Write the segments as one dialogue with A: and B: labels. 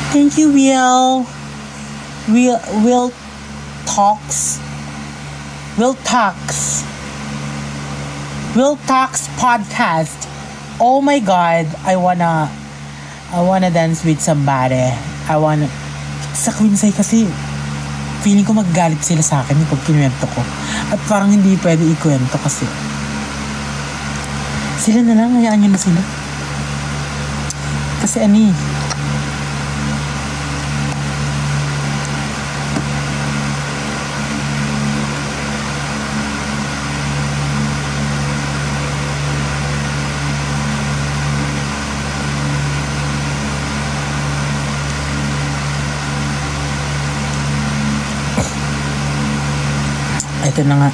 A: Thank you, Will. Will Talks. Will Talks podcast. Oh my God, I wanna dance with somebody. Sa Queensay kasi feeling ko maggalit sila sa akin pag kinuwento ko. At parang hindi pwede ikwento kasi sila na lang, hayaan nyo na sila. Kasi ito na nga.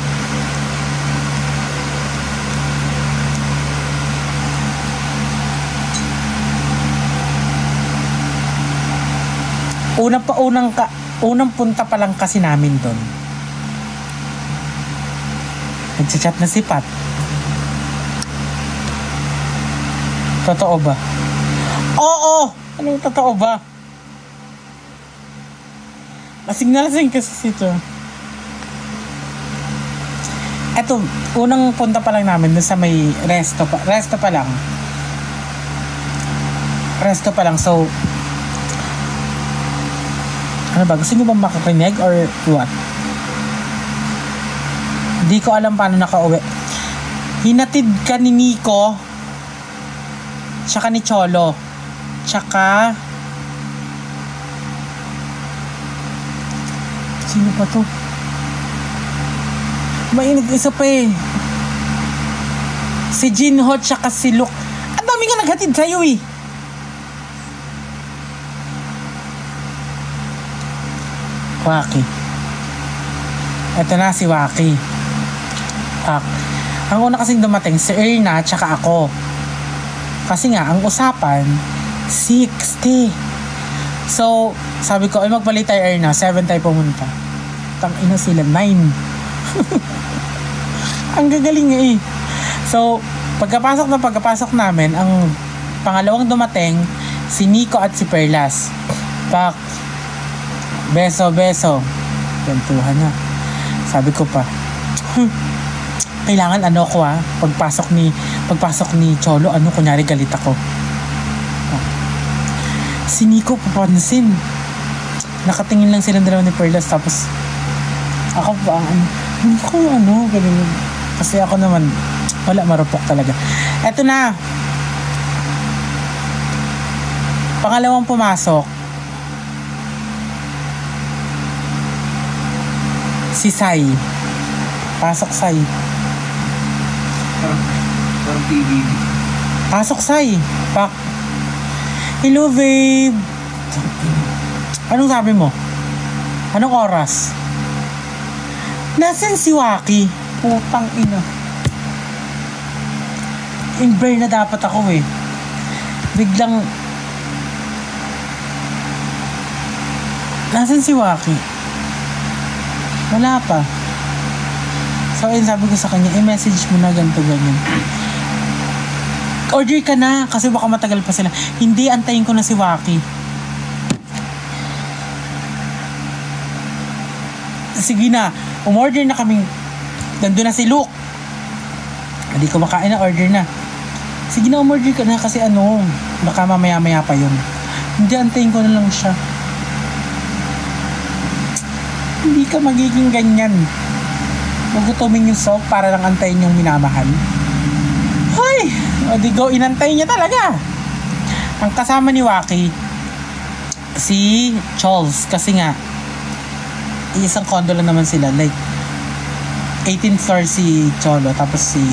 A: Unang punta pa lang kasi namin doon. Nagchat na si Pat. Totoo ba? Oo! Anong totoo ba? Lasing na lasing kasi ito. Eto, unang punta pa lang namin doon sa may resto pa lang. So, ano ba? Gusto nyo bang makakinig or what? Hindi ko alam paano nakauwi. Hinatid ka ni Nico, tsaka ni Cholo, tsaka sino pa to? Mainit isa pa eh. Si Jinho tsaka si Luke. Ang dami nga naghatid sa'yo eh. Waki. Ito na si Waki. Ang una kasing dumating si Erna tsaka ako. Kasi nga ang usapan 60. So sabi ko ay magpalit tayo Erna, 7 tayo pumunta. Tangina sila 9. Ang gagaling nga eh. So pagkapasok namin, ang pangalawang dumating si Nico at si Perlas. Beso. Tentuhan na. Sabi ko pa, kailangan ko pagpasok ni Cholo, kunyari galit ako. Si Nico papansin. Nakatingin lang silang dalawa ni Perlas, tapos ako pa hindi ko ganun. Kasi ako naman wala, marupok talaga. Eto na. Pangalawang pumasok si Sai. Pasok Sai. Pasok Sai. Hello babe. Anong sabi mo? Anong oras? Nasaan si Waki? Putang ina. In-burn na dapat ako eh. Biglang nasaan si Waki? Wala pa. So ayun, sabi ko sa kanya, i-message mo na ganito ganyan. Order ka na kasi baka matagal pa sila. Hindi, antayin ko na si Waki. Sige na, umorder na kaming. Nandun na si Luke. Hindi ko makain na, order na. Sige na, umorder ka na kasi baka mamaya-maya pa yun. Hindi, antayin ko na lang siya. Hindi ka magiging ganyan. Gugutumin yung salt para lang antayin yung minamahal. Hoy! O di go, inantayin niya talaga. Ang kasama ni Waki, si Charles. Kasi nga, isang condo lang naman sila. Like, 18th floor si Cholo, tapos si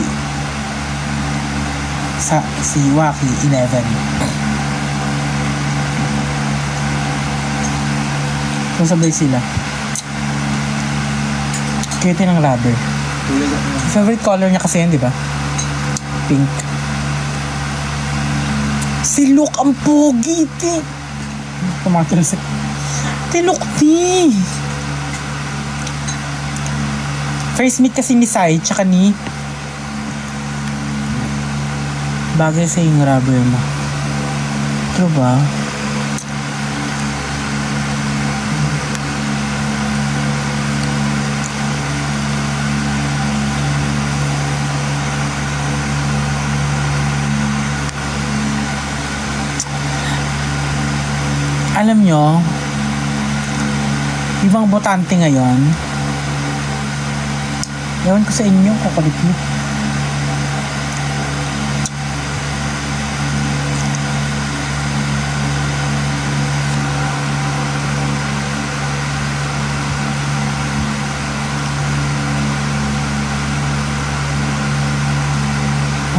A: Waki, 11. So, sabay sila. Cute ng rubber. Favorite color niya kasi yun, di ba? Pink. Si Luke ang pogi, ti. Tumatalo si Luke, ti. First meet kasi ni Sai, tsaka ni bagay sa yung rubber mo. True ba? Alam nyo, ibang botante ngayon, ewan ko sa inyo, kukulit nyo.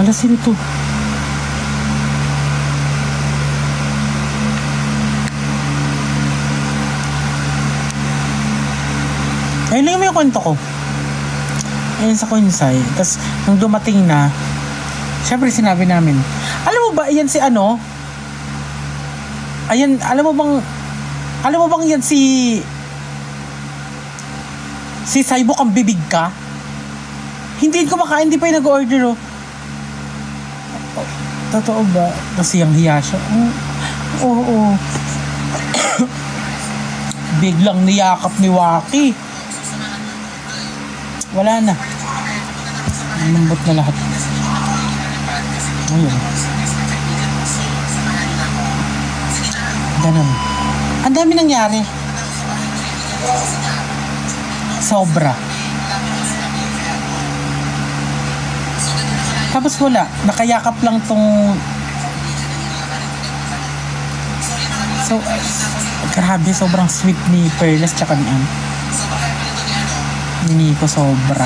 A: Wala, sino to? Ayun lang yung kwento ko. Ayun sa Koinsay. Tapos, nung dumating na, syempre sinabi namin, alam mo ba, yan si ano? Ayan, alam mo bang yan si Saibok ang bibig ka? Hindi ko makain, hindi pa yung nag-order, oh. Totoo ba? Kasi yung hiya siya. Oo. Biglang niyakap ni Waki. Wala na. Lambot na lahat. Ayun. Ganun. Ang dami nangyari. Sobra. Tapos wala. Nakayakap lang tong... So, grabe. Sobrang sweet ni Perlas tsaka ni Ann. Ni Nico, sobra.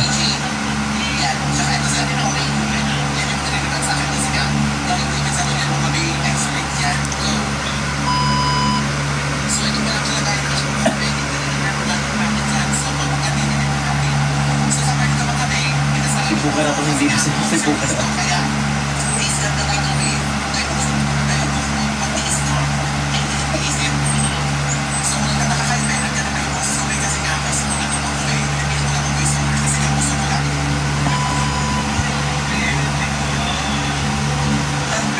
B: Sibukan ako hindi sibukan ako.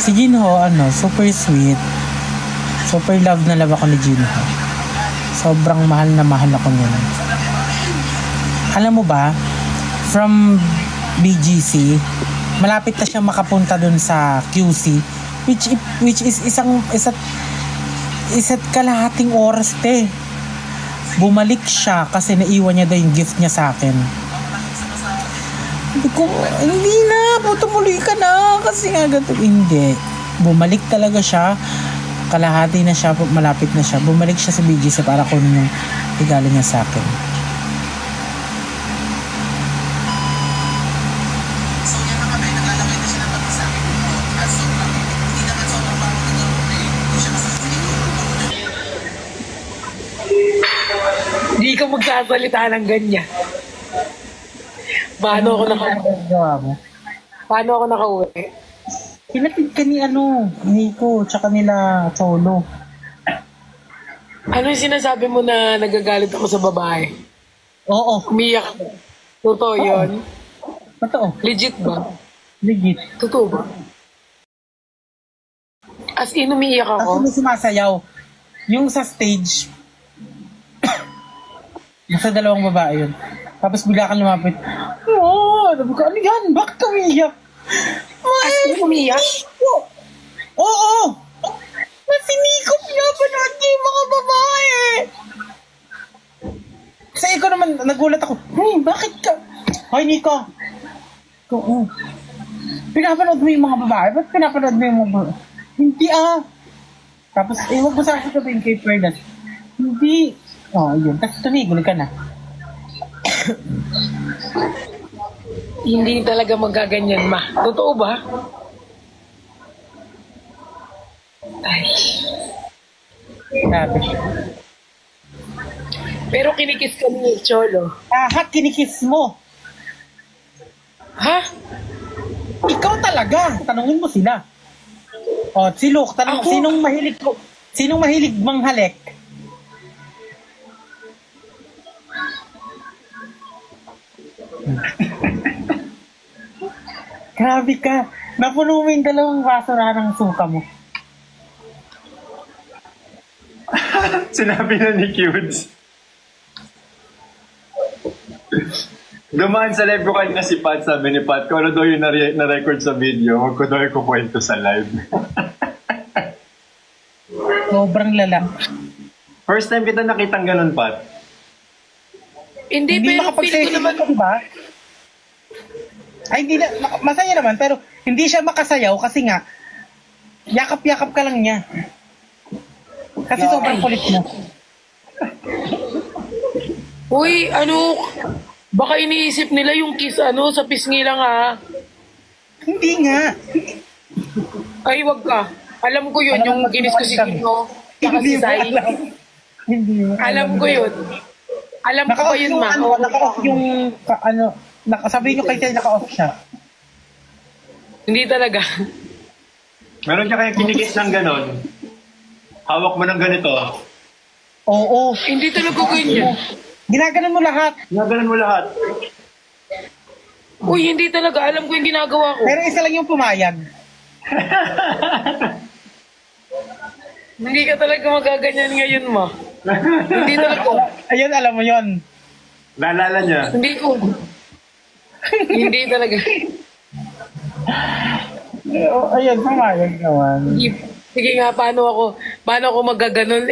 A: Si Jinho, super sweet. Super love na love ako ni Jinho. Sobrang mahal na mahal ako niya. Alam mo ba, from BGC, malapit na siya makapunta dun sa QC, which is isa't kalahating oras, te. Bumalik siya kasi naiwan niya daw yung gift niya sa akin. Hindi na, tumuloy ka na kasi nga ganito. Hindi, bumalik talaga siya, kalahati na siya, malapit na siya, bumalik siya sa BGC para kunin yung regalo niya sa akin.
C: Hindi ka magsasalita ng ganyan. Paano ako nakauwi?
A: Pinatid ka ni Nico, tsaka nila Cholo.
C: Ano yung sinasabi mo na nagagalit ako sa babae?
A: Oo.
C: Umiyak ako. Totoo yun?
A: Totoo.
C: Legit ba?
A: Legit.
C: Totoo ba? As in, umiiyak ako?
A: Tapos sumasayaw. Yung sa stage, nasa dalawang babae yun. Tapos bigla kang lumapit. Sabi ko, ano yan? Bakit ka umiiyak?
C: As in, umiiyak?
A: Oo! Si Nico pinapanood niya yung mga babae. Kasi ikaw naman, nagulat ako. Bakit ka? Hoy, Nico. Oo. Pinapanood mo yung mga babae? Ba't pinapanood mo yung mga babae? Hindi Tapos, huwag mo sa akin sabihin kay Fernan. Hindi. Yun. Tapos tumigol ka na.
C: Hindi talaga magaganyan, ma. Totoo ba? Ay.
A: Grabe.
C: Pero kinikis ka ni Cholo.
A: Lahat kinikiss mo.
C: Ha?
A: Ikaw talaga. Tanungin mo sila. Si Luke, tanong, sinong mahilig manghalik? Grabe ka. Napuno mo yung dalawang basura ng suka mo.
B: Sinabi na ni Cudes. Dumaan sa live ko kanina si Pat, sabi ni Pat, kung ano daw yung na-record sa video, huwag ko daw yung kukwento sa live.
A: Sobrang lala.
B: First time kita nakitang ganun, Pat.
C: Hindi, pero feel ko naman,
A: diba? Ay, hindi na, masaya naman, pero hindi siya makasayaw kasi nga, yakap-yakap ka lang niya. Kasi sobrang kulit mo.
C: uy, baka iniisip nila yung kiss, sa pisngi lang
A: Hindi nga.
C: Ay, wag ka. Alam ko yun, yung kinis ko si Kino. Saka
A: Hindi
C: si
A: mo
C: Sai.
A: alam. Hindi mo
C: Alam ko yun. Alam ko pa yun, ma.
A: Naka-off yung, sabihin nyo kasi naka-off siya.
C: Hindi talaga.
B: Meron ka kaya kinikis ng ganon? Hawak mo ng ganito.
A: Oo.
C: Hindi talaga ganyan.
A: Ginaganon mo lahat.
B: Ginaganon mo lahat.
C: Uy, hindi talaga. Alam ko yung ginagawa ko.
A: Pero isa lang yung pumayag.
C: Hindi ka talaga magaganyan ngayon, ma. Hindi talaga.
A: Ayun, alam mo yon.
B: Naalala niya.
C: Hindi ko. Hindi talaga.
A: Ayun, pumayag naman.
C: Sige nga, paano ako magaganon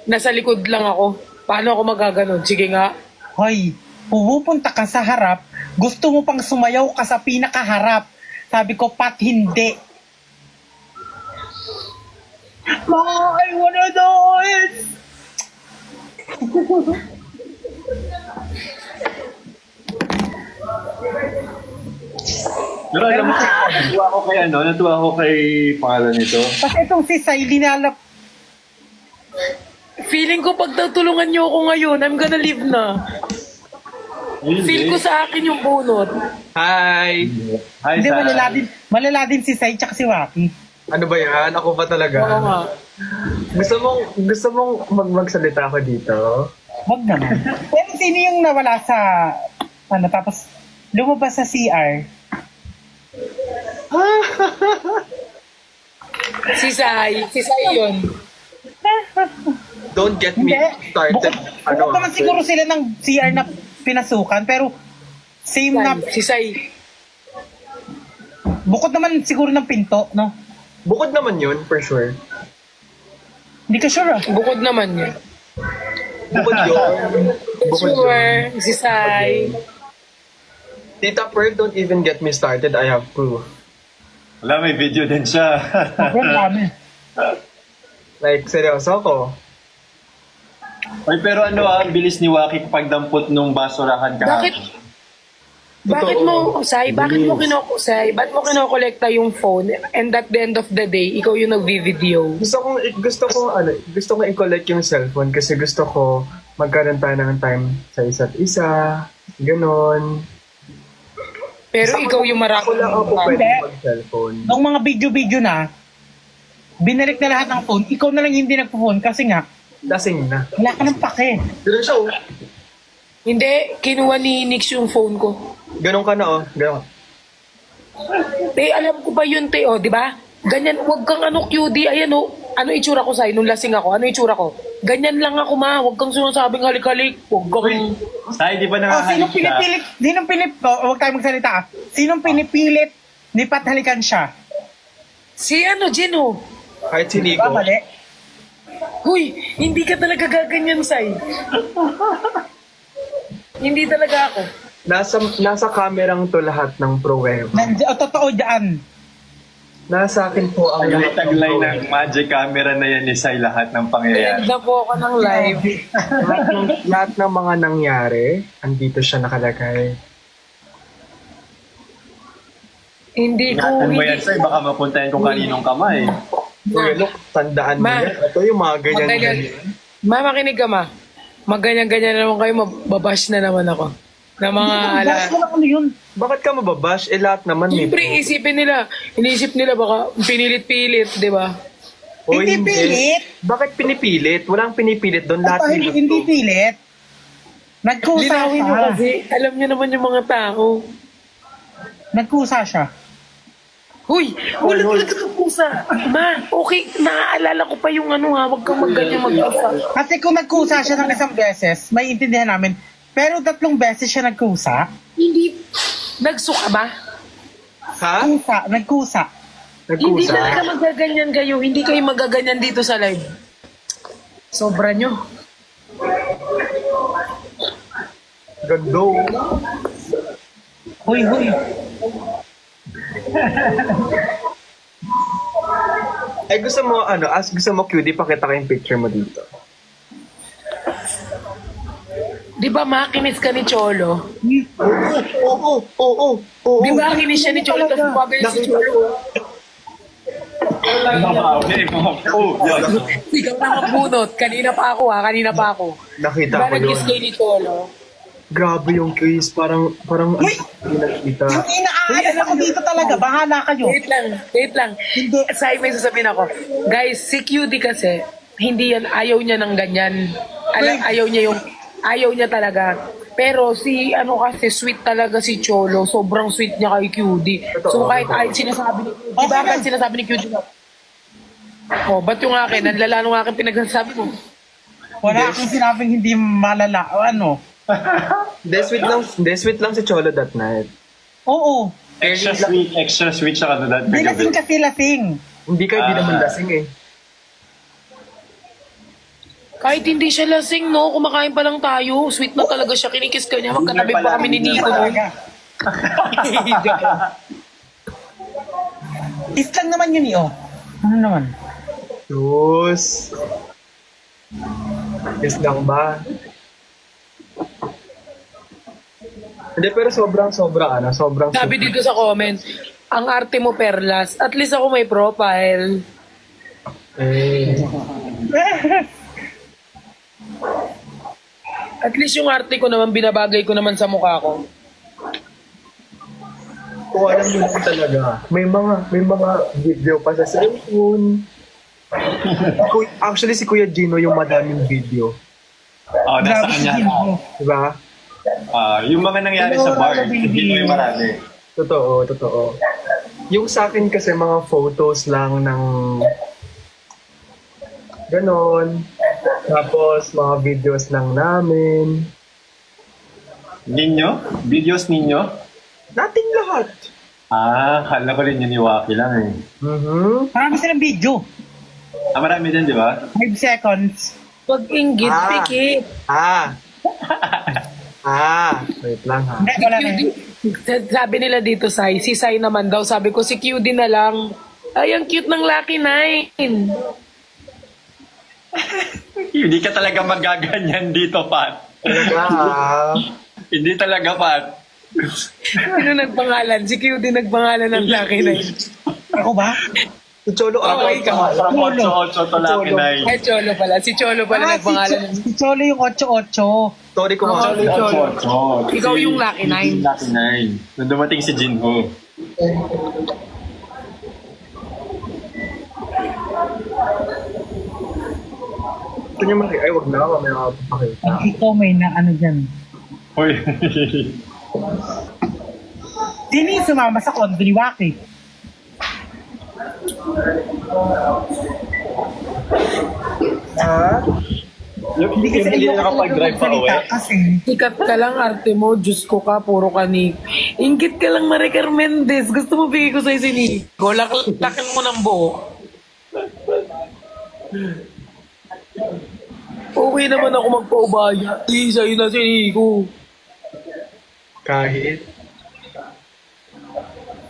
C: nasa likod lang ako. Paano ako magaganon? Sige nga.
A: Hoy, pupunta ka sa harap, gusto mo pang sumayaw ka sa pinakaharap. Sabi ko, Pat, hindi. Ma, I wanna do it!
B: Pero alam mo, natuwa ako kay pangalan nito.
A: Kasi itong si Sai, linalap.
C: Feeling ko pag tutulungan niyo ako ngayon, I'm gonna leave na. Feel ko sa akin yung bunot.
D: Hi!
B: Hi,
A: Hindi,
B: Sai.
A: malala din si Sai tsaka si Waki.
D: Ano ba yan? Ako ba talaga?
C: Oo nga.
D: Gusto mong magsalita ako dito?
A: Wag naman. Pero sino yung nawala sa, tapos lumabas sa CR?
C: Si Sai yun.
D: Don't get me
A: Hindi.
D: started.
A: Bukod naman siguro sila ng CR na pinasukan, pero same na,
C: Si Sai.
A: bukod naman siguro ng pinto, no?
D: Bukod naman yun, for sure.
A: Hindi ka sure, ah.
C: Bukod naman yun.
D: Bukod yun. Bukod yun.
C: Sure, si Sai.
D: Tita Pearl, don't even get me started. I have proof.
B: Wala, may video din siya.
A: Sobrang dami.
D: Like, seryoso ako.
B: Ay, pero ang bilis ni Waki kapag dampot nung basurahan ka.
C: Bakit mo, Sai, bakit mo kinokolekta yung phone and at the end of the day, ikaw yung nagvi-video?
D: Gusto ko i-collect yung cellphone kasi gusto ko magkaroon tayo ng time sa isa't isa. Ganon.
C: Pero ikaw yung
D: Ako lang ako pwede mag-cellphone.
A: Nung mga video-video na, binalik na lahat ng phone, ikaw na lang hindi nagpo-phone kasi nga,
D: Lasing na.
A: wala ka ng pake.
D: Ganun siya, oh.
C: Hindi, kinuha ni Nix yung phone ko.
D: Ganon ka na, oh. Ganon.
C: Alam ko ba yun, di ba? Ganyan, wag kang QD, ayan ano itsura ko sa'yo nung lasing ako, ano itsura ko? Ganyan lang ako, ma, wag kang sinasabing halik-halik, wag kang...
B: Sai, di ba
A: Sinong
B: nakahalik siya?
A: pinipilit, huwag tayo magsalita, sinong pinipilit ni Pat halikan siya?
C: Si Gino.
D: Kahit si Nico.
A: Mali.
C: Huy, hindi ka talaga gaganyan, Sai. Hindi talaga ako.
D: Nasa kamerang to lahat ng pruweba.
A: Totoo dyan.
D: Nasa akin po ang
B: Taglay ng magic camera na yan ni Sai lahat ng pangyayari.
C: End na po ako ng live.
D: lahat ng mga nangyari, andito siya nakalagay.
C: Hindi ko,
B: Ingatan mo yan,
C: hindi.
B: Sai, baka mapuntahin kung kaninong kamay.
D: Kuya Luke, tandaan mo
C: Ma.
D: yan. Ito yung mga ganyan-ganyan.
C: Ma, makinig ka, ma. Magganyan-ganyan naman kayo, mababash na naman ako. Na mga
A: Bakit mo lang ano yun?
D: Bakit ka mababash? Lahat naman.
C: Siyempre, inisip nila baka pinilit-pilit, di ba?
D: O,
A: Hindi pilit.
D: Bakit pinipilit? Walang pinipilit doon. Lahat
A: Hindi, hindi pilit. Nagkusa
C: Linawin mo
A: siya.
C: kasi, alam niyo naman yung mga tao.
A: Nagkusa siya.
C: Huy, wala talaga kang pusa. Ma, okay, naaalala ko pa yung wag kang magganyan magkusa.
A: Kasi kung nagkusa siya ng isang beses, may intindihan namin. Pero 3 beses siya nagkusa.
C: Hindi, nagsuka ba?
D: Ha?
A: Nagkusa.
C: Hindi
D: Nagkusa?
C: talaga magaganyan kayo. Hindi kayo magaganyan dito sa live. Sobra nyo.
D: Gando.
A: Hoy, hoy.
D: Ay, gusto mo, gusto mo, QD, pakita ko yung picture mo dito.
C: Di ba makinis ka ni Cholo?
D: Oo.
C: Di ba kinis siya ni Cholo? Tapos bagay si Cholo. Sigaw na mabunot. Kanina pa ako.
D: Nakita
C: Diba
D: ko yun.
C: nag-kiss kayo ni Cholo?
D: Grabe yung kiss. Parang, hindi nakita.
A: Yung inaalis ako dito talaga. Bahala kayo.
C: Wait lang.
A: Hindi.
C: Say, may sasabihin ako. Guys, si QD kasi, hindi yan, ayaw niya ng ganyan. Ayaw niya talaga. Pero kasi sweet talaga si Cholo. Sobrang sweet niya kay QD. So kahit sinasabi ni QD, diba kahit sinasabi ni QD na, ba't yung akin? Ang lala nung akin pinagsasabi mo.
A: Wala akong sinabing hindi malala. O ano?
D: Sweet lang si Cholo that night.
A: Oo.
B: Extra sweet siya ka na
A: Di lasing kasi lasing.
D: Hindi naman lasing eh.
C: Kahit hindi siya lasing, no? Kumakain pa lang tayo. Sweet na talaga siya. Kinikiss ka niya. Magkatabi pa kami ni Nico.
A: Kiss lang naman yun eh, oh. Ano naman?
D: Diyos. Kiss lang ba? Hindi, pero sobrang
C: Sabi dito sa comment, ang arte mo perlas. At least ako may profile. At least yung arte ko naman, binabagay ko naman sa mukha ko.
D: Kung alam mo lang talaga, may mga video pa sa cellphone. Actually, si Kuya Gino yung madaming video.
B: Nasa kanya.
D: Diba?
B: Yung mga nangyari sa bar, hindi yung marami.
D: Totoo. Yung sa akin kasi mga photos lang ng ganon. Tapos mga videos lang namin.
B: Ninyo? Videos ninyo?
D: Nating lahat.
B: Kala ko rin yun ni Waki lang eh.
A: Marami silang video.
B: Marami din, di ba?
A: 5 seconds.
C: Pag inggit, pikit.
D: Wait lang ha.
A: Hindi, wala na.
C: Sabi nila dito, si Sai naman daw. Sabi ko, si QD na lang. Ay, ang cute ng Lucky 9.
B: Hindi ka talaga magaganyan dito, Pat. Hindi talaga, Pat.
C: Sino nagpangalan? Si QD nagpangalan ng Lucky 9.
A: Ako ba?
D: Si Cholo
C: ikaw.
B: From 8-8 to Lucky 9.
C: Ay, Cholo pala. Si Cholo pala nagpangalan.
A: Si Cholo yung 8-8.
D: Sorry ko nga.
C: Ikaw yung Lucky 9.
B: Lucky 9. Nung dumating si Jinho.
D: Ito niyo ay wag na, mamaya makapapakita.
A: Ikaw may na ano dyan.
B: Hoy.
A: Sino yung sumama sa kondo ni Waki?
B: Hindi kasi nakapag-drive pa uwi.
A: Kasi
C: Sikat ka lang, arte mo. Diyos ko ka, puro ka ni. Ingit ka lang, Maricar Mendez. Gusto mo bigay ko sa'yo si Nico. Lakin mo ng buo. Okay naman ako magpaubaya. Sa'yo na si Nico.
D: Kahit.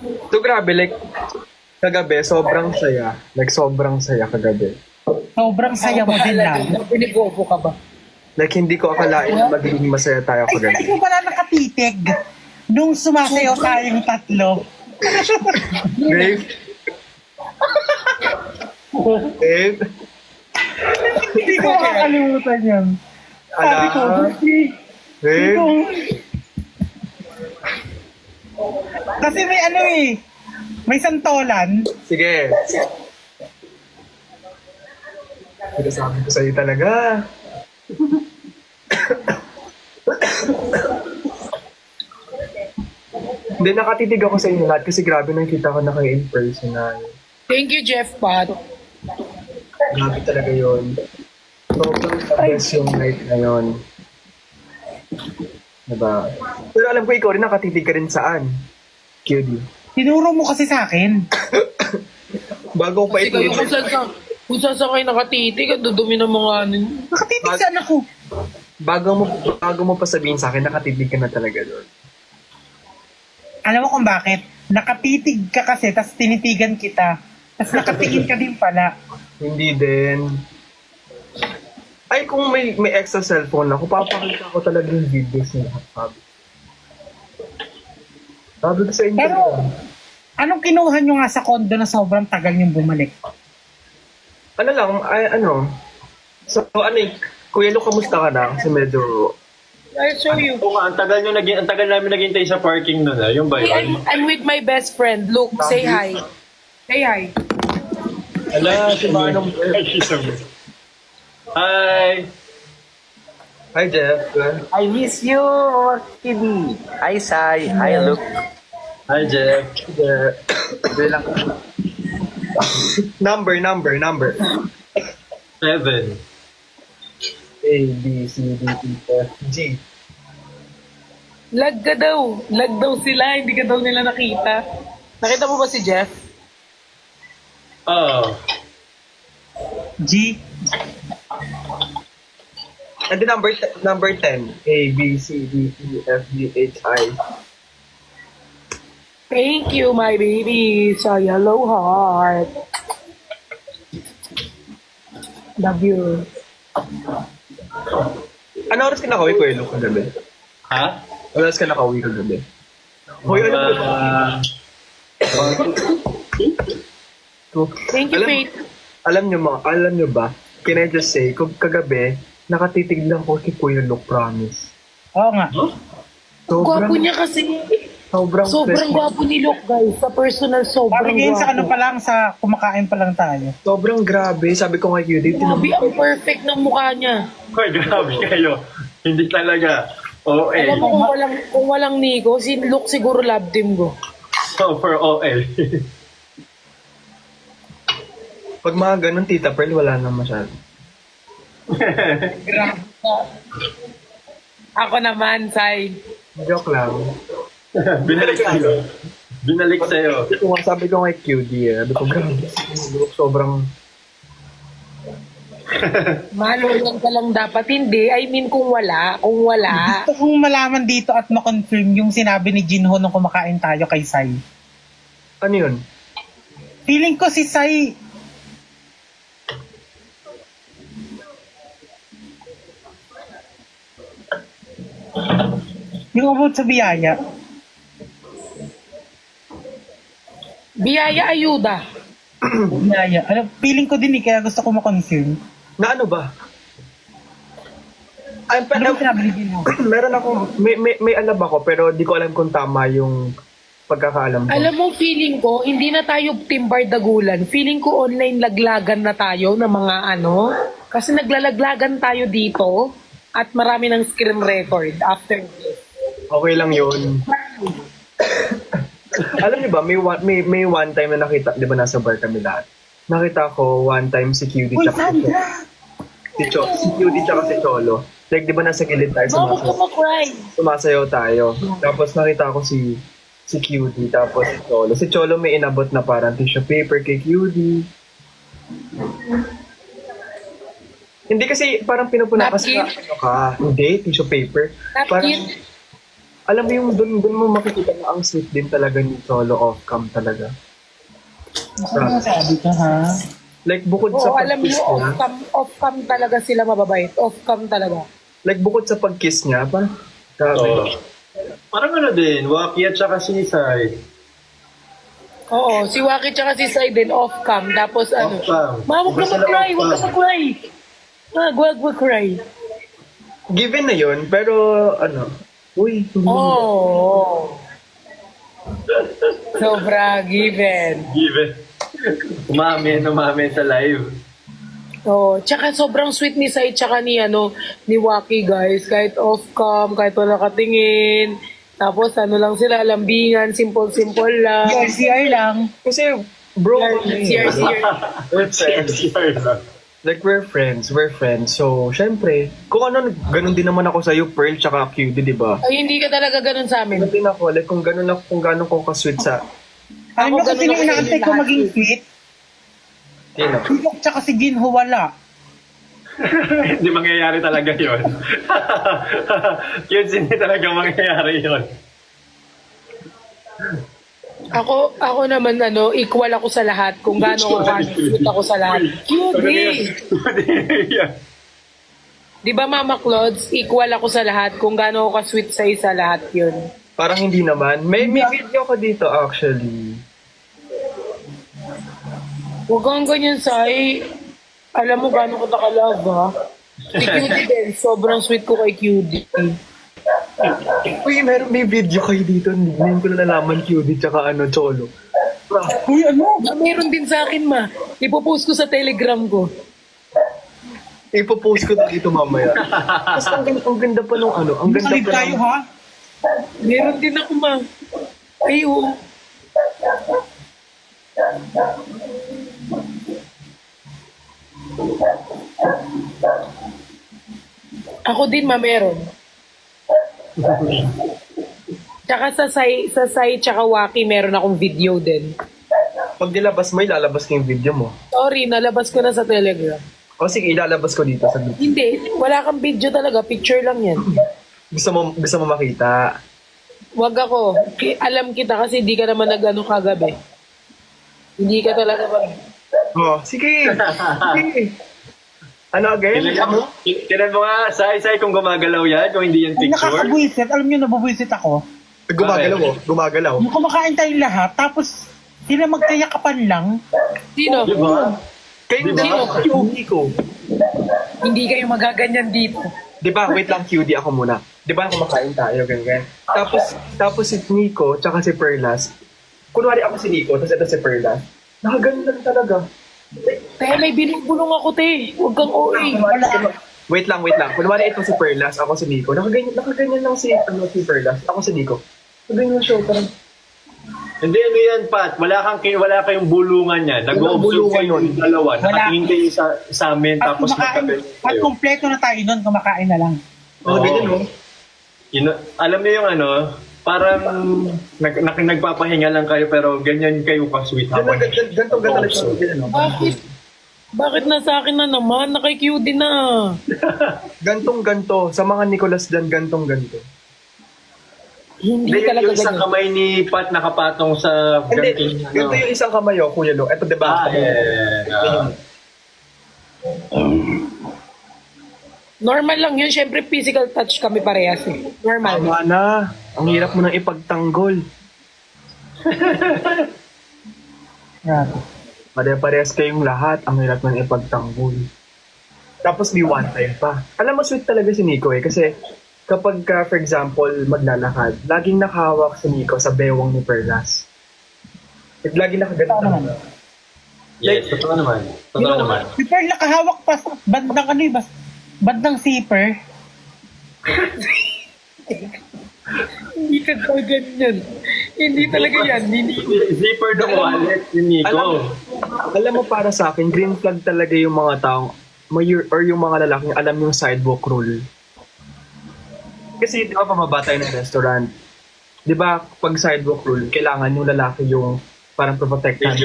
D: Ito grabe, like, kagabi, sobrang saya. Like, sobrang saya kagabi.
A: sobrang saya mo din lang.
C: Pinigopo ka ba?
D: Like, hindi ko akalain na magiging masaya tayo
A: Ay,
D: kagabi.
A: hindi ko pala nakatitig nung sumasayaw tayong tatlo.
D: Dave? Dave?
A: Hindi ko makakalimutan yan. Sabi ko,
D: Dave?
A: Kasi may ano eh, may santolan.
D: Sige. Pinasabi ko sa'yo talaga. Hindi, nakatitig ako sa inyo lahat kasi grabe nakita ko na kayo in personal.
C: Thank you, Jeff Pat.
D: Grabe talaga yun. Sobrang best yung night na yun. Diba? Pero alam ko ikaw rin nakatitig ka rin saan? QD.
A: Tinuro mo kasi sa akin.
D: Bago ko pa
C: Sigaw
D: ito.
C: Kung sasakay nakatitig, ang dudumi ng mga ano.
A: Nakatitig sa anak ko.
D: Bago mo pa sabihin sa akin, nakatitig ka na talaga doon.
A: Alam mo kung bakit? Nakatitig ka kasi, tapos tinitigan kita. Tapos nakatingin ka din pala.
D: Hindi din. Ay, kung may extra cellphone ako, papakita ko talaga yung videos nila. Sabi ko sa inyo.
A: Pero, anong kinuha nyo nga sa condo na sobrang tagal yung bumalik?
D: Ano lang, So, Kuya Lu, kamusta ka na? Kasi medyo...
C: I'll show you.
B: Oo nga, ang tagal namin naghintay sa parking nun, yung ba yun?
C: I'm with my best friend. Luke, say hi. Say hi.
D: Ala, si Manong Jeff.
B: Hi!
D: Hi, Jeff.
E: I miss you, Kitty. Hi, Sai. Hi, Luke.
B: Hi, Jeff.
D: Jeff.
E: Bilang
D: Number.
B: 7.
D: A, B, C, D, E, F, G.
C: Lag ka daw. Lag daw sila. Hindi ka daw nila nakita. Nakita mo ba si Jeff?
B: Oh.
A: G.
D: And then number 10. A, B, C, D, E, F, G, H, I.
C: Thank you, my baby. Sa yellow heart. Love you.
D: Ano oras ka nakauwi, Kuya Lu, kagabi?
B: Ha?
D: Ano oras ka nakauwi kagabi? Hoy, ano po?
C: Thank you, Faith.
D: Alam nyo ba, can I just say, kung kagabi, nakatitig lang ko kay Kuya Lu, promise.
A: Oo nga.
C: Gwapo niya kasi.
D: Sobrang
C: Gwapo ni Luke, guys. Sa personal, sobrang
A: Parang ngayon sa ano
C: gwapo.
A: pa lang, sa kumakain pa lang tayo.
D: Sobrang grabe. Sabi ko kay Cutie,
C: Grabe, ang perfect ng mukha niya.
B: Ay, grabe kayo. Hindi talaga. OA.
C: Alam mo kung walang Nico, si Luke siguro love team ko.
B: Super OA.
D: pag mga ganun, Tita Pearl, wala na masyado.
C: Grabe. Ako naman, Sai.
D: Joke lang.
B: Binalik sa'yo.
D: Sabi ko kay Cutie, sabi ko, grabe, sobrang...
C: Malulong ka lang dapat. Hindi. I mean, kung wala.
A: Gusto kong malaman dito at ma-confirm yung sinabi ni Jinho nung kumakain tayo kay Sai.
D: Ano yun?
A: Feeling ko si Sai... Yung about sa biyaya.
C: Biyaya ayuda.
A: Biyaya. Ano, feeling ko din kaya gusto ko ma-confirm.
D: Na ano ba? Ay,
A: Ano ba sinabi ni Jinho?
D: meron ako, may alam ako, pero di ko alam kung tama yung pagkakaalam ko.
C: Alam mo, feeling ko, hindi na tayo timbar dagulan. Feeling ko online laglagan na tayo ng mga ano. Kasi naglalaglagan tayo dito at marami ng screen record after this.
D: Okay lang yun. Alam niyo ba, may one time na nakita, di ba nasa bar kami lahat? Nakita ko one time si Cutie
A: Uy,
D: tsaka
A: Sandra!
D: si Cutie tsaka si Cholo. Like, di ba nasa gilid tayo
C: Huwag ka mag-cry.
D: sumasayaw tayo. Tapos nakita ko si Cutie, tapos si Cholo. Si Cholo may inabot na parang tissue paper kay Cutie. Hindi kasi parang pinupuna kasi
C: Napkin?
D: ano ka. Hindi, tissue paper. Parang,
C: Napkin?
D: alam mo yung doon mo makikita na ang sweet din talaga ni Cholo off-cam talaga.
A: Ano sabi ka, ha?
D: Like, bukod
C: Oo,
D: sa
C: alam
D: pag-kiss
C: mo,
D: niya,
C: off-cam talaga sila mababait. Off-cam talaga.
D: like, bukod sa pag-kiss niya, parang, grabe.
B: Oo. Parang ano din, Waki at saka si Sai.
C: Oo, si Waki tsaka si Sai din off-cam. Tapos ano,
B: Off-cam.
C: Ma, huwag ka
B: Basta
C: mag-cry,
B: lang
C: huwag ka
B: off-cam.
C: mag-cry. Huwag mag-cry.
D: Given na yun, pero, ano, uy,
C: Oh. Sobra given.
B: Given. Umamin sa live.
C: Oh, tsaka sobrang sweet ni Sai tsaka ni Waki, guys. Kahit off-cam, kahit wala katingin. Tapos ano lang sila, lambingan, simple-simple lang.
A: CR lang.
D: kasi, bro,
C: CR.
D: we're friends. Like, we're friends. So, syempre, kung ano, ganun din naman ako sa'yo, Pearl, tsaka Cutie, di ba?
C: Ay, hindi ka talaga ganun sa amin.
D: Ganun din ako, like, kung gano'n ko ka-sweet sa...
A: Alam mo
C: Ako
A: kasi
C: ganun
A: nung
C: ako sa
A: inaantay
C: inyo
A: ko
C: lahat.
A: maging sweet,
D: Sino?
A: Silok tsaka si Ginho wala.
B: Hindi mangyayari talaga yun. Cute, hindi talaga mangyayari yun.
C: Ako naman equal ako sa lahat kung gaano ka-sweet ako sa lahat. Cutie! Di ba Mama Clods, equal ako sa lahat kung gaano ako ka-sweet sa isa lahat yun.
D: Parang hindi naman. May video ko dito actually.
C: Huwag kang ganyan, Sai. Alam mo gaano ko ka-love, ha? Si Cutie din, sobrang sweet ko kay Cutie.
D: Uy, may video kayo dito. Ngayon ko na nalaman QD tsaka Cholo.
A: Uy, ano?
C: Meron din sa akin, ma. Ipopost ko sa Telegram ko.
D: Ipopost ko na dito mamaya. Tapos ang ganda pa nung ang ganda
A: Makinig
D: pa
A: tayo, ha?
C: Meron din ako, ma. Ay, oo. Ako din, ma, meron. Tsaka sa Sai tsaka Waki, meron akong video din.
D: Pag nilabas mo, ilalabas ko yung video mo.
C: Sorry, nalabas ko na sa Telegram.
D: O sige, ilalabas ko dito sa video.
C: Hindi, wala kang video talaga. Picture lang yan.
D: Gusto mo makita?
C: Wag ako. Alam kita kasi hindi ka naman kagabi. Hindi ka talaga
D: Oh, sige. Sige. Ano again?
B: Tinan mo nga, Sai kung gumagalaw yan, kung hindi yan
A: Ay,
B: picture.
A: nakakabuisit. Alam nyo, nabubuisit ako.
D: Gumagalaw oh. Gumagalaw.
A: Yung kumakain tayong lahat, tapos sila magkayakapan lang.
C: Sino?
B: Diba?
D: Kayo hindi ko.
C: Hindi kayo magaganyan dito.
D: Diba, wait lang, QD ako muna. Diba, kumakain tayo, ganyan. Tapos si Nico, tsaka si Perlas. Kunwari ako si Nico, tapos ito si Perlas. Nakaganon lang talaga.
C: Kaya may binubulong ako, te. Huwag kang OA.
D: Wait lang. Kunwari ito si Perlas, ako si Nico. Nakaganyan lang si Perlas, ako si Nico. Nakaganyan siya, parang...
B: Hindi, ano yan, Pat? Wala kayong bulungan yan. Nag-o-observe kayo yung dalawa. Nakatingin kayo sa amin,
A: At
B: tapos
A: kumakain,
B: magkakain
A: at
B: kayo.
A: kumpleto na tayo nun, kumakain na lang.
D: Ano ganyan, no?
B: Alam niyo yung parang nagpapahinga lang kayo pero ganyan kayo ka-sweet habang.
D: Ganto lang siya.
C: Bakit nasa akin na naman? Nakay-Q din na.
D: Gantong-ganto. Sa mga Nicolas dyan, gantong-ganto.
C: Hindi
B: Hindi
C: talaga
B: yung isang
C: ganyan.
B: kamay ni Pat nakapatong sa
D: Hindi, ganito yung isang kamay, Kuya Lo. Ito, diba?
C: Normal lang yun. Siyempre, physical touch kami parehas eh. Normal.
D: Tama na. Ang hirap mo nang ipagtanggol.
A: Grabe.
D: Pare-parehas kayong lahat. Ang hirap mo nang ipagtanggol. Tapos may one time pa. Alam mo, sweet talaga si Nico eh. Kasi kapag for example, maglalakad, laging nakahawak si Nico sa bewang ni Perlas. Laging nakaganito.
A: Tama naman.
B: Yes, totoo naman. Totoo naman.
A: Si Pearl nakahawak pa sa bandang bandang zipper.
C: Hindi ka ganyan. Hindi talaga yan.
B: Zipper the wallet ni Nico.
D: Alam mo, para sa akin, green flag talaga yung mga taong or yung mga lalaking alam yung sidewalk rule. Kasi di ba pamaba tayo ng restaurant, di ba pag sidewalk rule, kailangan yung lalaki yung parang protektahan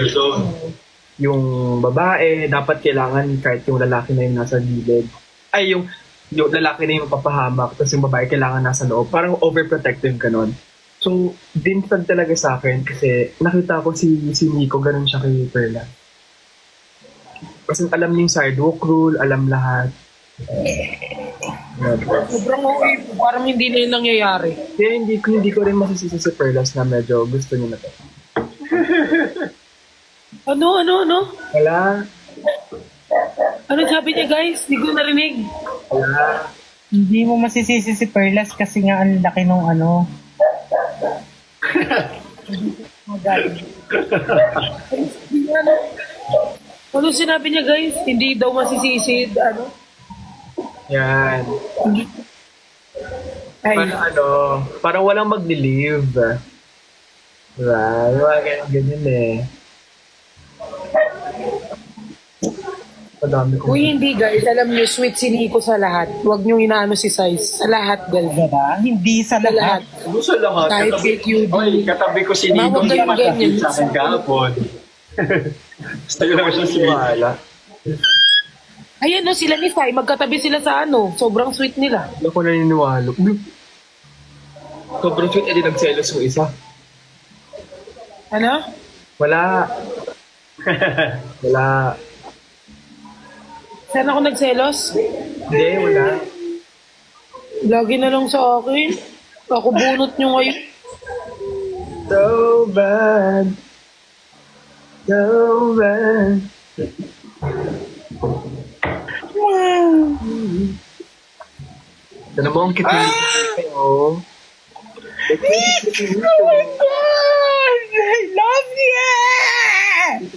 D: yung babae, dapat kailangan kahit yung lalaki na yung nasa gilid. Ay, yung lalaki na yung papahamak, tapos yung babae kailangan nasa loob. Parang overprotective ganon. So, din flag talaga sa akin kasi nakita ko si Nico, ganon siya kay Perla. Kasi alam niya yung sidewalk rule, alam lahat.
C: Sobrang okay. Parang hindi na yun nangyayari.
D: Kaya hindi ko rin masisisi si Perlas na medyo gusto niya na to.
C: Ano?
D: Wala.
C: Ano sabi niya, guys? Hindi ko narinig.
D: Wala.
A: Hindi mo masisisi si Perlas kasi nga ang laki nung
C: Ano sinabi niya, guys? Hindi daw masisisid,
D: Yan.
C: Ay,
D: Parang walang magli-leave. Diba? Yung mga ganyan eh. Madami ko.
C: uy, hindi, guys. Alam niyo, sweet si Nico sa lahat. Huwag niyo inaano si Size. Sa lahat, guys.
A: diba? Hindi sa
C: Sa lahat.
A: lahat.
B: Gusto lahat.
C: Kahit kay QD.
B: Oy, katabi ko si Nico.
C: Mawag
B: Hindi
C: kayong
B: makakit
C: ganyan.
B: sa akin kahapon. Sa'yo lang siya sweet.
D: Wala.
C: Ayan no, sila ni Sai, magkatabi sila sa ano. Sobrang sweet nila.
D: Wala ko naniniwala. Sobrang sweet, edi nagselos yung isa.
C: Ano?
D: Wala. Wala.
C: Saan ako nagselos?
D: Hindi, wala.
C: Lagi na lang sa akin. Ako bunot nyo ngayon.
D: So bad. So bad. Ano mo ang kitin kayo?
C: Oh my God! I love you!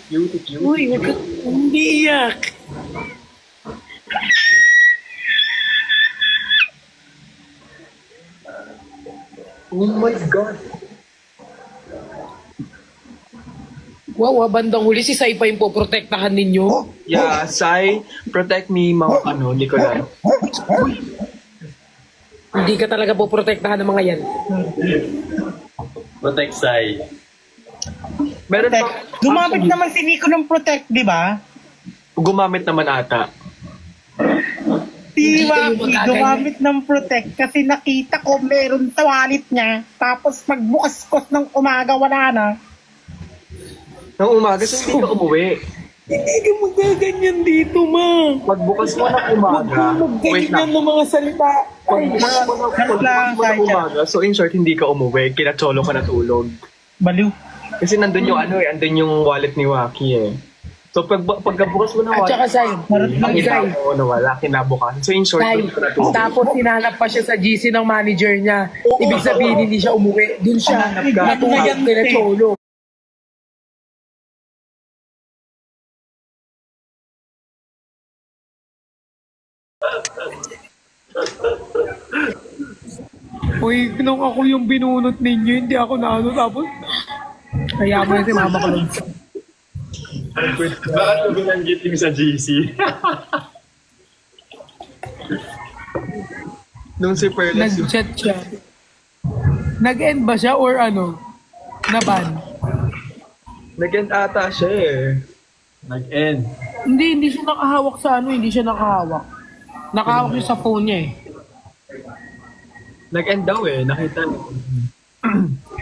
D: Cute.
C: Uy, huwag ka umiiyak.
D: Oh my God.
C: Wow, bandang huli si Sai pa yung poprotektahan ninyo.
D: Yeah, Sai, protect me, mga Nicolai.
C: Hindi ka talaga poprotektahan ng mga yan.
B: Protect Sai.
D: Meron
A: Protect.
D: pa,
A: Gumamit naman si Nico ng Protect, di ba?
D: gumamit naman ata.
A: Si
C: Hindi kayo
A: Waki
C: magaganyan.
A: gumamit ng Protect kasi nakita ko meron sa wallet niya. Tapos magbukas ko ng umaga, wala na.
D: Nang umaga, so hindi ka umuwi.
C: Hindi ka magaganyan dito, ma.
D: Pagbukas mo ng umaga, wait
C: Ganyan
D: lang.
C: ng mga salita.
D: Pagbukas mo ng umaga, so in short, hindi ka umuwi, kinacholo ka natulog.
A: Baliw.
D: Kasi nandun yung andun yung wallet ni Waki eh. So pagkabukas mo ng
C: At
D: wallet,
C: saka Sai,
D: nakita mo na wala, kinabukasan. So in short,
C: Sai,
D: doon ka natulog.
C: tapos sinanap pa siya sa GC ng manager niya. Ibig sabihin, hindi siya umuwi. Doon siya natulog kina Cholo. Uy, nung ako yung binunot ninyo, hindi ako na ano, tapos kaya mo yun si Mama Kalon.
B: Bakit mo binanggit yung sa GC?
D: Nung si Perles yung
C: Nag-chat siya. Nag-end ba siya or ano? Naban?
D: nag-end ata siya eh.
B: Nag-end.
C: Hindi siya nakahawak sa ano, hindi siya nakahawak. Nakahawak siya sa phone niya eh.
D: Nag-end daw eh, nakita niyo.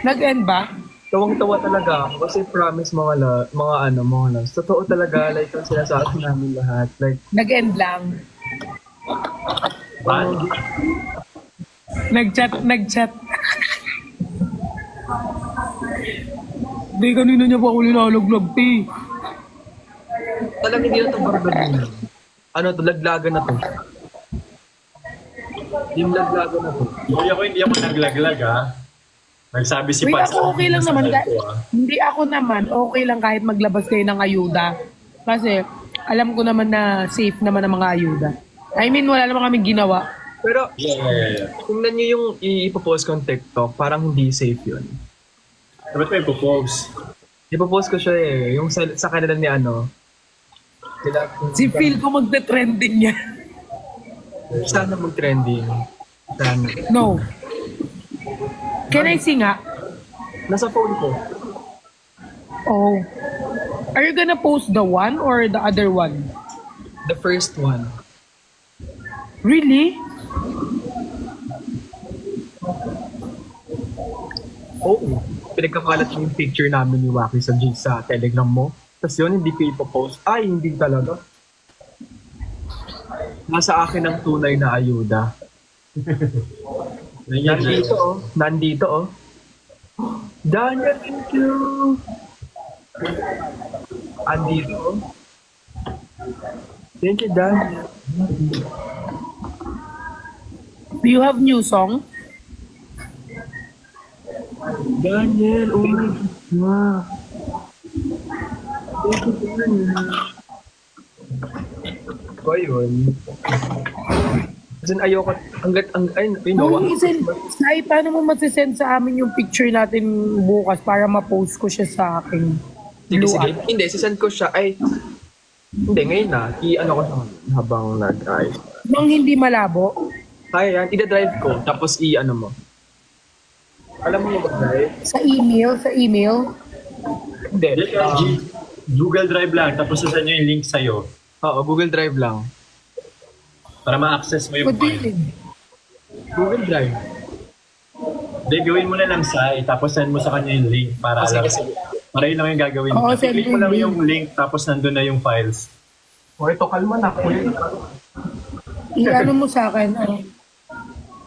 C: Nag-end ba?
D: Tawang-tawa talaga ako kasi promise mga loves. Totoo talaga, like ang sinasabi namin lahat. Like,
C: Nag-end lang.
B: Paano?
C: Nag-chat. Hindi, kanina niya pa ako nilalaglag, ti.
D: talagang hindi na ito barbarin. Ano to, laglagan na to. Yung laglagan na to.
B: Hindi ako naglaglag ha. Nagsabi si
C: Wait,
B: Pats.
C: ako okay lang
B: sa
C: naman.
B: live ko, ah.
C: Hindi ako naman, okay lang kahit maglabas kayo ng ayuda. Kasi, alam ko naman na safe naman ang mga ayuda. I mean, wala naman kaming ginawa.
D: Pero,
B: Yeah.
D: tingnan nyo yung ipopost ko ng TikTok, parang hindi safe yun.
B: Dapat may ipopost.
D: Ipopost ko siya eh, yung sa kanila ni ano.
C: Si Phil ko magte-trending niya.
D: Sana mag-trending. Sana.
C: No. Can I sing nga?
D: Nasa phone ko.
C: Oh. Are you gonna post the one or the other one?
D: The first one.
C: Really?
D: Oo. Pinagkakalat yung picture namin ni Waki sa Telegram mo. Tapos yun, hindi ko ipopost. Ay, hindi talaga. Nasa akin ang tunay na ayuda. Nandito oh. Nandito oh. Daniel, thank you. Andito oh. Thank you, Daniel.
C: Do you have new song?
D: Daniel, oh my God. Thank you, Daniel. Ko yun. Kasi ayoko, you know,
C: Sai, paano mo masisend sa amin yung picture natin bukas para ma-post ko siya sa akin?
D: sige. Hindi, sisend ko siya. Ay, hindi, ngayon na. I-ano ko siya habang nag-drive.
C: Nang hindi malabo?
D: Kaya yan, ida-drive ko. Tapos i-ano mo. Alam mo yung mag-drive?
C: Sa email?
D: Hindi.
B: Google Drive lang, tapos sasend nyo yung link sa'yo
D: Oo, Google Drive lang.
B: para ma-access mo yung file.
D: Google Drive.
B: Hindi, gawin mo na lang tapos send mo sa kanya yung link para alam. Para yun lang yung gagawin mo.
C: Oo, send
B: Click mo
C: yung
B: lang
C: link.
B: yung link, tapos nandun na yung files.
D: O, ito, kalma na.
C: I-ano mo sa akin,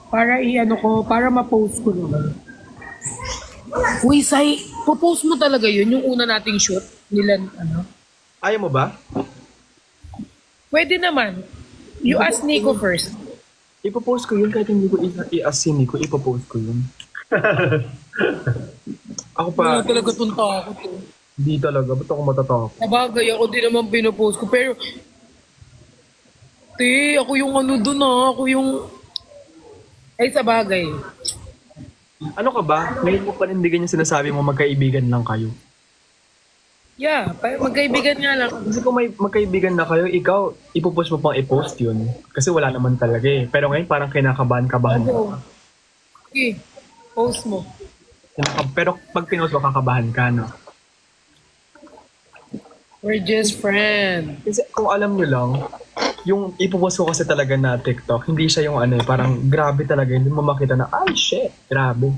C: para para ma-post ko naman. Uy, Sai, po-post mo talaga yun, yung una nating shoot nila,
D: Ayaw mo ba?
C: Pwede naman. You ask Nico first.
D: Ipopost ko yun kahit hindi ko i-ask si Nico, ipopost ko yun. Ako pa,
C: Wala talaga itong takot.
D: hindi talaga. Ba't ako matatakot?
C: Nabagay ako din naman pinopost ko. Pero, ako yung dun ako yung... Ay, sa bagay.
D: Ano ka ba? Ngayon mo panindigan yung sinasabi mo magkaibigan lang kayo.
C: Yeah, magkaibigan nga lang.
D: Kasi kung may magkaibigan na kayo, ikaw, ipopost mo pang i-post yun. Kasi wala naman talaga eh. Pero ngayon parang kinakabahan-kabahan ka.
C: Oo. Okay, post mo.
D: Pero pag pinost mo, kakabahan ka, no?
C: We're just friends.
D: Kasi kung alam nyo lang, yung ipopost ko kasi talaga na TikTok, hindi siya yung parang grabe talaga. Hindi mo makita na, ay shit, grabe.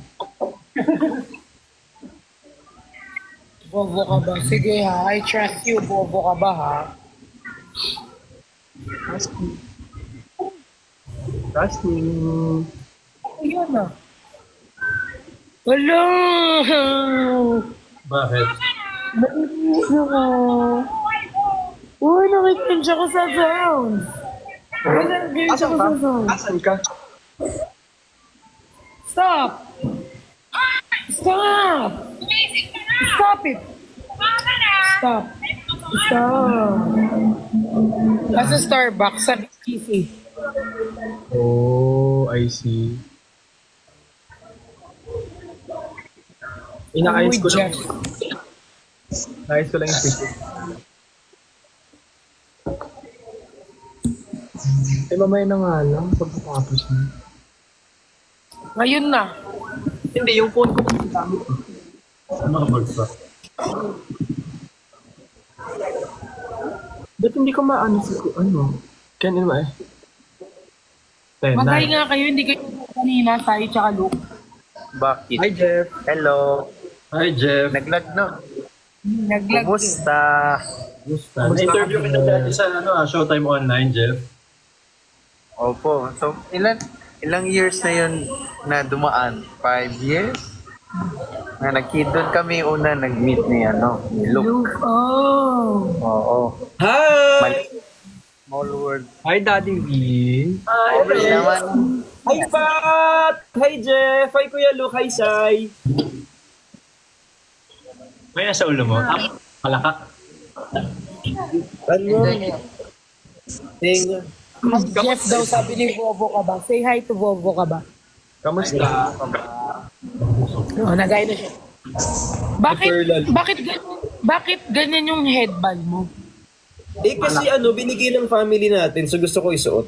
C: Bobo ka ba? Sige ha, I trust you. Bobo ka ba ha?
D: Trust me.
C: Ayan na. Wala!
B: Bakit?
C: Uy, nakikinig ako sa sounds. Uy, nakikinig ako sa sounds.
D: Asan ka?
C: Stop! Stop! Stop it! Stop! Stop! Nasa Starbucks, sa BTC.
D: Oh, I see. Inaayos ko lang. Inaayos ko lang yung picture. Mamaya na nga lang pagkatapos na.
C: Ngayon na.
D: Hindi, yung phone ko kasi gamit.
B: Makabagsak.
D: Ba't hindi ko maano si Ken ba eh? 10,
C: Magay
D: 9.
C: nga kayo, hindi kayo kanina, Sai, tsaka Luke.
E: Bakit?
D: Hi, Jeff.
E: Hello.
B: Hi, Jeff.
E: Naglag no?
C: Naglag.
E: Kumusta?
B: Na-interview kita dati sa Showtime Online, Jeff.
E: Opo. So, ilang years na yun na dumaan? 5 years? Na doon kami una nag-meet ni Luke.
C: Luke, oh.
E: Oo.
D: Hi!
E: Small world.
D: Hi, Daddy V.
B: Hi,
E: Naman.
D: Hi, Pat! Hi, Jeff! Hi, Kuya Luke! Hi, Sai!
B: May nasa ulo mo? Palaka.
C: Jeff daw sabi ni Vovo ka ba? Say hi to Vovo ka ba?
D: Kamusta?
C: Oh, nagay na siya. Bakit ganyan yung headband mo?
F: Kasi binigay ng family natin, so gusto ko isuot.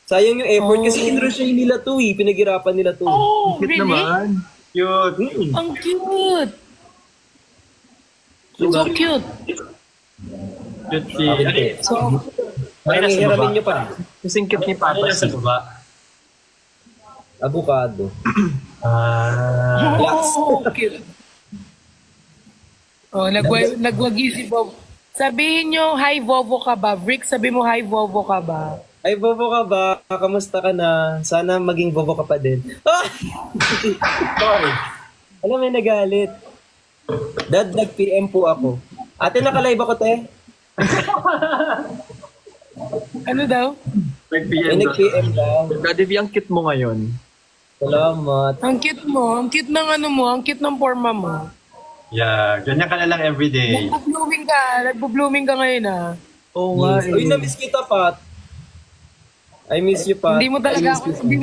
F: Sayang yung effort kasi kinrushay nila to pinaghirapan nila to.
C: Oh,
D: Cute
C: really?
D: naman.
B: Cute.
C: Ang cute! So cute.
B: Cute si...
C: So,
B: May
F: Parang
B: nasa
F: ihiramin
B: baba.
F: nyo pa.
D: Kasing cute ni
B: May
D: Papa.
B: nasa baba.
F: Avocado.
C: oh, cute. Oh, nagwagi si Bob. Sabihin nyo, hi Vovo ka ba? Rick, sabi mo, hi Vovo ka ba?
F: Ay, bobo ka ba? Kamusta ka na? Sana maging bobo ka pa din. Ah!
B: Sorry.
F: Alam, may nagalit. Dad, nag-PM po ako. Ate, nakalive ako, te.
C: Ano daw?
F: May
B: Nag-PM daw.
F: nag-PM daw.
D: Daddy V, ang cute mo ngayon.
F: Salamat.
C: Ang cute mo, ang cute ng ang cute ng forma mo.
B: Yeah, ganyan ka na lang everyday.
C: Nagbo-blooming ka ngayon ah.
D: Oo nga
F: Yes. Uy, na-miss kita, Pat. I miss you, Pat.
C: Hindi mo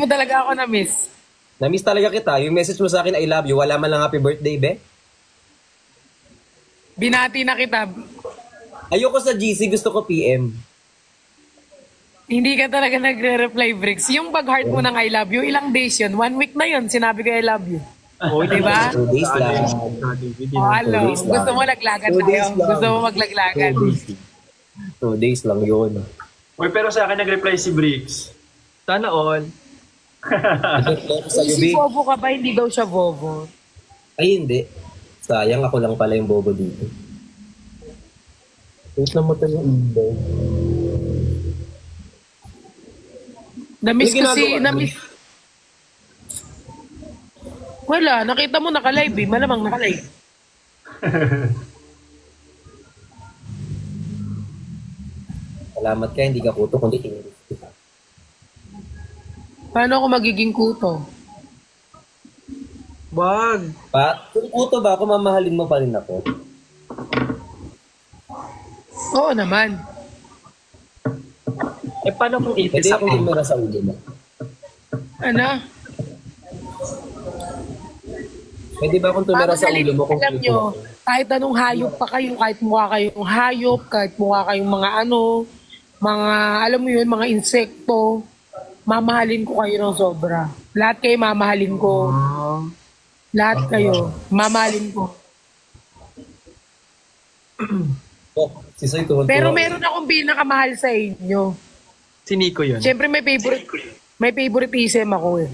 C: talaga ako na-miss.
F: Na-miss talaga kita. Yung message mo sa akin, I love you. Wala man lang happy birthday, be.
C: Binati na kita.
F: Ayoko sa GC, gusto ko PM.
C: Hindi ka talaga nagre-reply, Bricks. Yung pag-heart mo ng I love you, ilang days yun? 1 week na yun, sinabi ko I love you.
D: Oh,
C: Diba?
F: 2 days lang.
C: Oh, hello.
F: days lang.
C: Gusto mo laglagan
F: 2
C: tayo?
F: days lang.
C: Gusto mo maglaglagan?
F: 2 days lang yun.
B: Uy, pero sa akin nag-reply si Bricks.
D: Sana all.
F: Sa'yo,
C: Si
F: babe.
C: Bobo ka ba? Hindi daw siya Bobo.
F: Ay, hindi. Sayang, ako lang pala yung bobo dito. Wait na mo tayo yung iba.
C: Na-miss
F: May
C: kasi,
F: ginagawa
C: na-miss. Wala, nakita mo naka-live eh. Malamang naka-live.
F: Salamat ka, hindi ka kuto, kundi English kita.
C: Paano ako magiging kuto?
D: Wag.
F: Kung kuto ba ako, mamahalin mo pa rin ako.
C: Oo naman.
D: Eh, paano kung
F: Pwede
D: itis
F: akong
D: ako?
F: tumira sa ulo mo.
C: Ano?
F: Pwede ba akong tumira sa ulo mo kung
C: Alam
F: kuto
C: nyo,
F: ako?
C: kahit anong hayop pa kayo, kahit mukha kayong hayop, kahit mukha kayong mga mga, alam mo yun, mga insekto, mamahalin ko kayo ng sobra. Lahat kayo mamahalin ko. Lahat kayo, mamahalin ko.
F: Oh, si Soy tuwan.
C: Pero meron akong pinakamahal sa inyo.
D: Si Nico yun.
C: Siyempre may favoritism ako eh.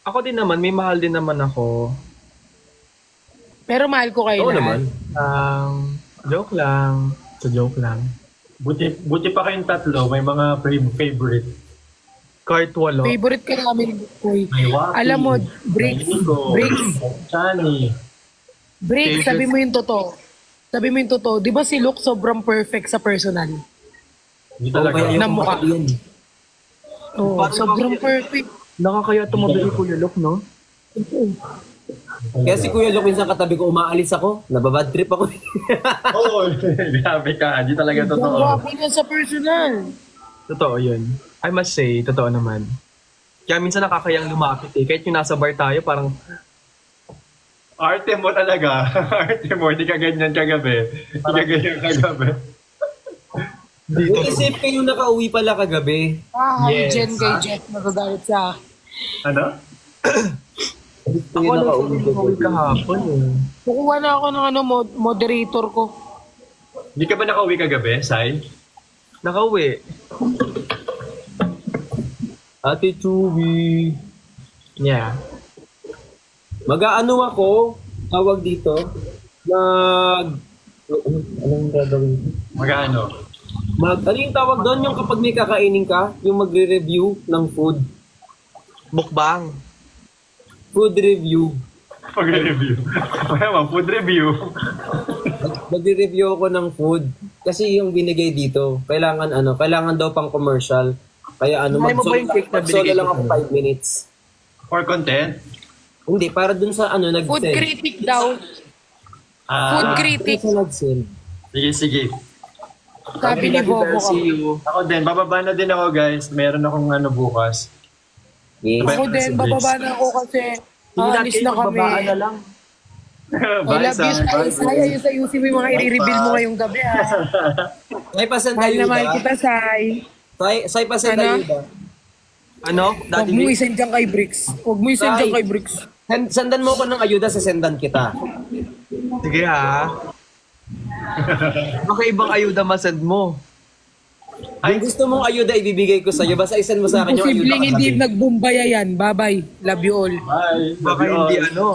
D: Ako din naman, may mahal din naman ako.
C: Pero mahal ko kayo
F: Oo
C: lahat.
F: naman.
D: Joke lang. So, joke lang.
B: Buti pa kayong tatlo, may mga favorite.
D: Kahit walo.
C: Favorite ka namin, Koy.
B: May Waki,
C: Alam mo, Bricks,
B: may Nico, Chani.
C: Bricks, sabi mo yung totoo. Sabi mo yung totoo. Di ba si Luke sobrang perfect sa personal?
B: Hindi talaga.
C: Na mukha. Oo,
D: Paano
C: sobrang
D: ba-
C: perfect.
D: Nakakaya tumabili ko yung look, no?
F: Kaya si Kuya Luke, minsan katabi ko, umaalis ako. Nababad trip ako.
B: Oo, grabe ka. Hindi talaga
C: Ang
B: totoo.
C: gwapo niya sa personal.
D: Totoo yun. I must say, totoo naman. Kaya minsan nakakayang lumapit eh. Kahit yung nasa bar tayo, parang,
B: Arte mo talaga. Arte mo. Hindi ka ganyan kagabi. Hindi ka ganyan kagabi.
F: Yung isip kayo nakauwi pala kagabi.
C: Yes. Jen kay Jet magagalit sa
B: Ano?
D: ako lang nakauwi kahapon eh.
C: Kukuha na ako ng moderator ko.
B: Hindi ka ba nakauwi kagabi, Sai?
D: Nakauwi.
F: Ate Chewy.
D: Yeah.
F: Mag-aano ako, tawag dito, anong gagawin ko?
B: Magano?
F: Ano yung tawag doon? Yung kapag may kakainin ka, yung magre-review ng food.
D: Mukbang.
F: Food review.
B: Pag-review. Mayaman, food review.
F: Magre-review ako ng food. Kasi yung binigay dito, kailangan daw pang commercial. Kaya
D: Ay mo ba yung cake na
F: mag-solo
D: binigay
F: lang
D: ko?
F: ako 5 minutes.
B: For content?
F: Hindi, para dun sa nag-send.
C: Food critic daw. Food critic.
F: Sa nag-send.
B: Sige, sige.
C: Sabi ni Bobo ko.
D: See you.
B: Ako din, bababa na din ako guys. Meron akong bukas.
F: Yes.
C: Ako din, bababa na ako kasi alis na kami.
D: Babaan na lang.
C: I
B: Bye,
C: love you,
B: Sai.
C: Sai. Ayos ayusin mo yung mga i-reveal mo ngayong gabi, ha.
F: Ay, pasan
C: Mahal
F: tayo
C: na mahal
F: ba?
C: kita, Sai.
F: Say, pasan
C: Ano?
F: tayo ba?
D: Ano?
C: Huwag
D: Daddy
C: mo
D: Vic?
C: isend dyan kay Bricks. Huwag mo isend dyan kay Bricks.
F: Sandan mo ko ng ayuda, sasendan kita.
D: Sige ha. Baka ibang ayuda masend mo.
F: Kung gusto mong ayuda, ibibigay ko sa'yo. Basta isend mo sa akin yung ayuda.
C: Posibleng hindi
F: kagabi.
C: nagbumbaya yan. Bye-bye. Love you all.
B: Bye.
D: Baka
B: Love you
D: hindi
B: all.
D: ano.